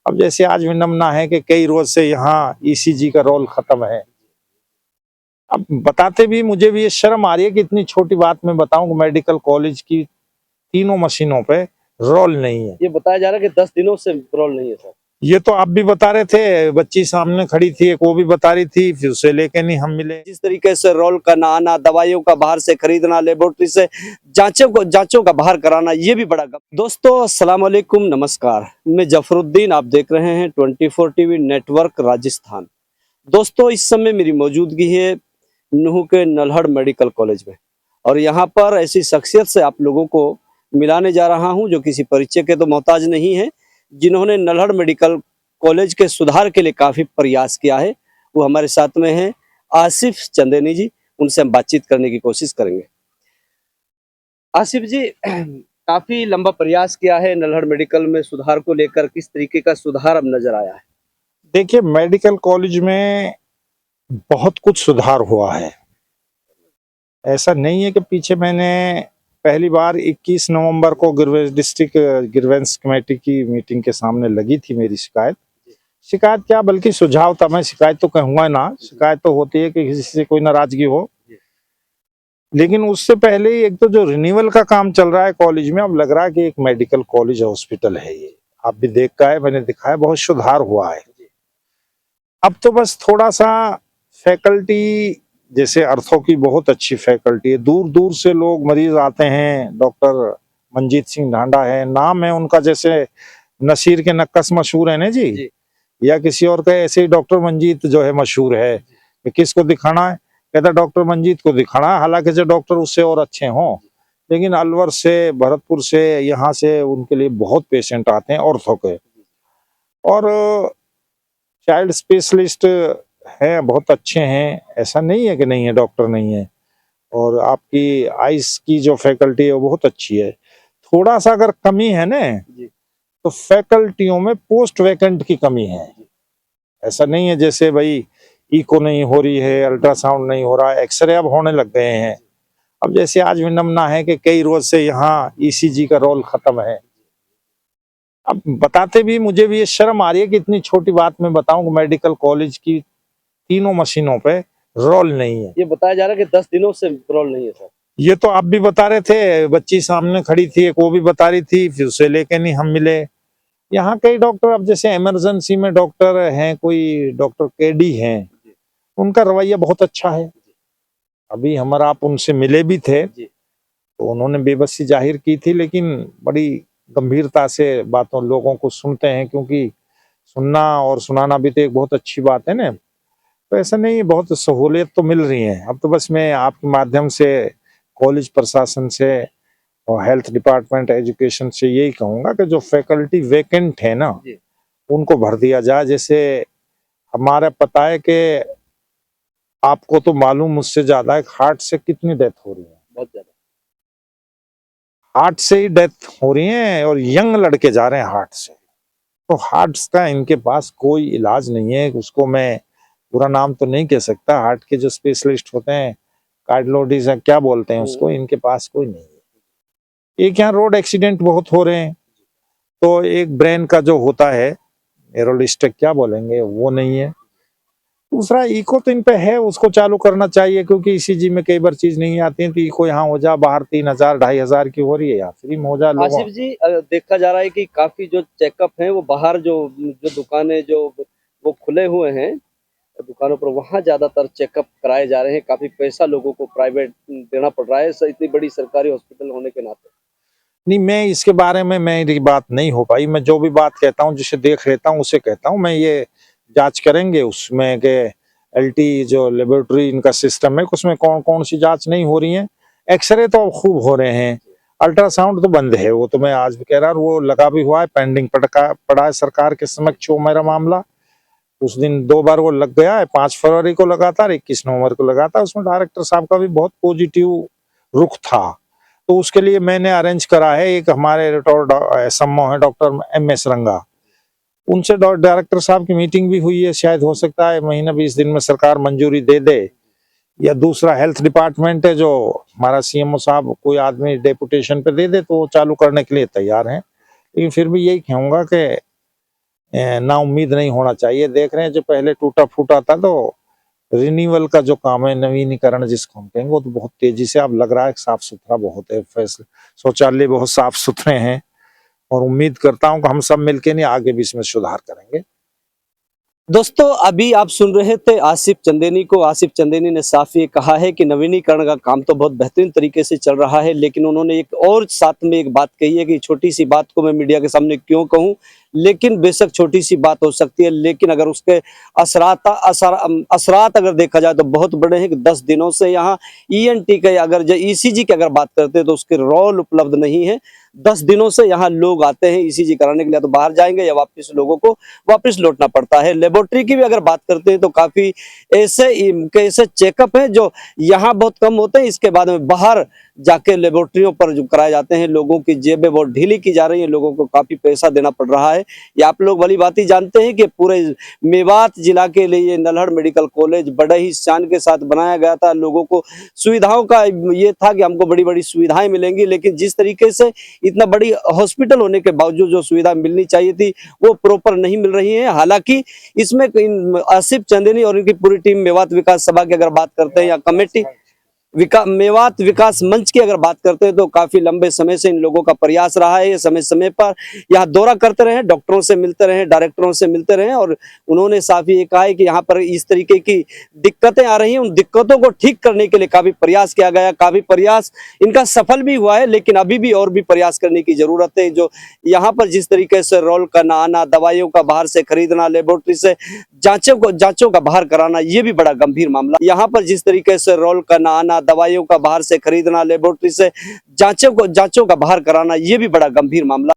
अब जैसे आज विडम्बना है कि कई रोज से यहाँ ईसीजी का रोल खत्म है। अब बताते भी मुझे भी ये शर्म आ रही है कि इतनी छोटी बात मैं बताऊं कि मेडिकल कॉलेज की तीनों मशीनों पे रोल नहीं है। ये बताया जा रहा है कि 10 दिनों से रोल नहीं है सर। ये तो आप भी बता रहे थे, बच्ची सामने खड़ी थी, एक वो भी बता रही थी, फिर उसे लेके नहीं हम मिले। जिस तरीके से रोल का ना आना, दवाइयों का बाहर से खरीदना, लेबोरेटरी से जांचों का बाहर कराना, ये भी बड़ा दोस्तों अस्सलाम वालेकुम, नमस्कार। मैं जफरुद्दीन, आप देख रहे हैं 24 टीवी नेटवर्क राजस्थान। दोस्तों इस समय मेरी मौजूदगी है नूह के नल्हड़ मेडिकल कॉलेज में, और यहाँ पर ऐसी शख्सियत से आप लोगों को मिलाने जा रहा हूँ जो किसी परिचय के तो मोहताज नहीं है, जिन्होंने नल्हड़ मेडिकल कॉलेज के सुधार के लिए काफी प्रयास किया है। वो हमारे साथ में है आसिफ चंदेनी जी, उनसे हम बातचीत करने की कोशिश करेंगे। आसिफ जी, काफी लंबा प्रयास किया है नल्हड़ मेडिकल में सुधार को लेकर, किस तरीके का सुधार अब नजर आया है? देखिए, मेडिकल कॉलेज में बहुत कुछ सुधार हुआ है। ऐसा नहीं है कि पीछे मैंने पहली बार 21 नवंबर को डिस्ट्रिक्ट ग्रीवेंस कमेटी की मीटिंग के सामने लगी थी मेरी शिकायत क्या बल्कि सुझाव था। मैं शिकायत तो कहूंगा ना, शिकायत तो होती है कि किसी से कोई नाराजगी हो, लेकिन उससे पहले ही एक तो जो रिन्यूअल का काम चल रहा है कॉलेज में, अब लग रहा है कि एक मेडिकल कॉलेज हॉस्पिटल है। ये आप भी देख का है, मैंने दिखाया, बहुत सुधार हुआ है। अब तो बस थोड़ा सा फैकल्टी, जैसे अर्थों की बहुत अच्छी फैकल्टी है, दूर दूर से लोग मरीज आते हैं। डॉक्टर मंजीत सिंह ढांडा है, नाम है उनका, जैसे नसीर के नक्कस मशहूर है ना जी, या किसी और का, ऐसे ही डॉक्टर मंजीत जो है मशहूर है। किसको दिखाना है? कहता डॉक्टर मंजीत को दिखाना है, हालांकि जो डॉक्टर उससे और अच्छे हों, लेकिन अलवर से, भरतपुर से, यहाँ से उनके लिए बहुत पेशेंट आते हैं ऑर्थो के। और चाइल्ड स्पेशलिस्ट हैं, बहुत अच्छे हैं, ऐसा नहीं है कि नहीं है, डॉक्टर नहीं है। और आपकी आइस की जो फैकल्टी है वो बहुत अच्छी है। थोड़ा सा अगर कमी है ना, तो फैकल्टियों में पोस्ट वैकेंट की कमी है। ऐसा नहीं है जैसे भाई इको नहीं हो रही है, अल्ट्रासाउंड नहीं हो रहा है, एक्सरे अब होने लग गए हैं। अब जैसे आज विडम्बना है कि कई रोज से यहाँ ईसीजी का रोल खत्म है। अब बताते भी मुझे भी ये शर्म आ रही है कि इतनी छोटी बात मैं बताऊं कि मेडिकल कॉलेज की तीनों मशीनों पे रोल नहीं है। ये बताया जा रहा है कि 10 दिनों से रोल नहीं है सर। ये तो आप भी बता रहे थे, बच्ची सामने खड़ी थी, एक वो भी बता रही थी, फिर उसे लेके नहीं हम मिले। यहाँ कई डॉक्टर, अब जैसे इमरजेंसी में डॉक्टर हैं, कोई डॉक्टर केडी हैं, उनका रवैया बहुत अच्छा है। अभी हमारा आप उनसे मिले भी थे तो उन्होंने बेबसी जाहिर की थी, लेकिन बड़ी गंभीरता से बातों लोगों को सुनते हैं, क्योंकि सुनना और सुनाना भी तो एक बहुत अच्छी बात है ना। तो ऐसा नहीं, बहुत सहूलियत तो मिल रही है। अब तो बस मैं आपके माध्यम से कॉलेज प्रशासन से और हेल्थ डिपार्टमेंट एजुकेशन से यही कहूंगा कि जो फैकल्टी वैकेंट है ना, उनको भर दिया जाए। जैसे हमारा पता है कि आपको तो मालूम मुझसे ज्यादा है, हार्ट से कितनी डेथ हो रही है, बहुत ज्यादा हार्ट से ही डेथ हो रही है, और यंग लड़के जा रहे हैं हार्ट से। तो हार्ट का इनके पास कोई इलाज नहीं है। उसको मैं पूरा नाम तो नहीं कह सकता, हार्ट के जो स्पेशलिस्ट होते हैं, कार्डियोलॉजिस्ट है, क्या बोलते हैं उसको, इनके पास कोई नहीं है। एक यहाँ रोड एक्सीडेंट बहुत हो रहे हैं, तो एक ब्रेन का जो होता है न्यूरोलिस्टिक, क्या बोलेंगे, वो नहीं है। दूसरा इको तो इन पे है, उसको चालू करना चाहिए, क्योंकि ईसीजी में कई बार चीज नहीं आती है, तो इको यहाँ हो जा, बाहर 3000 2500 की हो रही है, या फ्री में हो जा। आसिफ जी, देखा जा रहा है कि काफी जो चेकअप है वो बाहर जो दुकानें जो वो खुले हुए हैं दुकानों पर, वहाँ ज्यादातर चेकअप कराए जा रहे हैं। काफी पैसा लोगों को प्राइवेट देना पड़ रहा है इतनी बड़ी सरकारी हॉस्पिटल होने के नाते। नहीं, मैं इसके बारे में मेरी बात नहीं हो पाई। मैं जो भी बात कहता हूँ, जिसे देख लेता हूँ उसे कहता हूँ। मैं ये जांच करेंगे उसमें कि एलटी जो लेबोरेटरी इनका सिस्टम है, उसमें कौन कौन सी जांच नहीं हो रही है। एक्सरे तो खूब हो रहे हैं, अल्ट्रासाउंड तो बंद है, वो तो मैं आज भी कह रहा हूँ, वो लगा भी हुआ है, पेंडिंग पड़ा है सरकार के समक्ष वो मेरा मामला। उस दिन 2 बार वो लग गया है, 5 फरवरी को लगा था और 21 नवंबर को लगा था। उसमें डायरेक्टर साहब का भी बहुत पॉजिटिव रुख था, तो उसके लिए मैंने अरेंज करा है। एक हमारे रिटायर्ड एसएमओ है डॉक्टर MS रंगा, उनसे डायरेक्टर साहब की मीटिंग भी हुई है। शायद हो सकता है महीना 20 दिन में सरकार मंजूरी दे दे। या दूसरा हेल्थ डिपार्टमेंट है, जो हमारा CMO साहब कोई आदमी डेपुटेशन पे दे दे, तो वो चालू करने के लिए तैयार हैं। लेकिन फिर भी यही कहूंगा कि ना उम्मीद नहीं होना चाहिए। देख रहे हैं जो पहले टूटा फूटा था, तो रिन्यूअल का जो काम है, नवीनीकरण जिसको हम कहेंगे, वो तो बहुत तेजी से अब लग रहा है। साफ सुथरा बहुत है, शौचालय बहुत साफ सुथरे हैं, और उम्मीद करता हूं कि हम सब मिलके नहीं आगे भी इसमें सुधार करेंगे। दोस्तों अभी आप सुन रहे थे आसिफ चंदेनी को। आसिफ चंदेनी ने साफ ये कहा है कि नवीनीकरण का काम तो बहुत बेहतरीन तरीके से चल रहा है, लेकिन उन्होंने एक और साथ में एक बात कही है कि छोटी सी बात को मैं मीडिया के सामने क्यों कहूं, लेकिन बेशक छोटी सी बात हो सकती है, लेकिन अगर उसके असरात अगर देखा जाए तो बहुत बड़े हैं। कि 10 दिनों से यहाँ ईएनटी के अगर ईसीजी की अगर बात करते हैं तो उसके रोल उपलब्ध नहीं है। 10 दिनों से यहाँ लोग आते हैं ईसीजी कराने के लिए, तो बाहर जाएंगे या वापस लोगों को वापस लौटना पड़ता है। लेबोरेटरी की भी अगर बात करते हैं तो काफी ऐसे चेकअप हैं जो यहाँ बहुत कम होते हैं, इसके बाद में बाहर जाके लेबोरेटरियों पर जो कराए जाते हैं। लोगों की जेबें बहुत ढीली की जा रही है, लोगों को काफी पैसा देना पड़ रहा है। ये आप लोग भली बात ही जानते हैं कि पूरे मेवात जिला के लिए नल्हड़ मेडिकल कॉलेज बड़े ही शान के साथ बनाया गया था। लोगों को सुविधाओं का ये था कि हमको बड़ी बड़ी सुविधाएं मिलेंगी, लेकिन जिस तरीके से इतना बड़ी हॉस्पिटल होने के बावजूद जो सुविधा मिलनी चाहिए थी वो प्रॉपर नहीं मिल रही है। हालांकि इसमें आसिफ चंदेनी और इनकी पूरी टीम मेवात विकास सभा की अगर बात करते हैं या कमेटी मेवात विकास मंच की अगर बात करते हैं तो काफी लंबे समय से इन लोगों का प्रयास रहा है। ये समय समय पर यहाँ दौरा करते रहे, डॉक्टरों से मिलते रहे, डायरेक्टरों से मिलते रहे, और उन्होंने साफ ये कहा है कि यहाँ पर इस तरीके की दिक्कतें आ रही हैं, उन दिक्कतों को ठीक करने के लिए काफी प्रयास किया गया। काफी प्रयास इनका सफल भी हुआ है, लेकिन अभी भी और भी प्रयास करने की जरूरत है। जो यहाँ पर जिस तरीके से रोल करना आना, दवाइयों का बाहर से खरीदना, लेबोरेटरी से जांचों का बाहर कराना, ये भी बड़ा गंभीर मामला। यहाँ पर जिस तरीके से रोल करना आना, दवाइयों का बाहर से खरीदना, लेबोरेटरी से जांचों का बाहर कराना, ये भी बड़ा गंभीर मामला।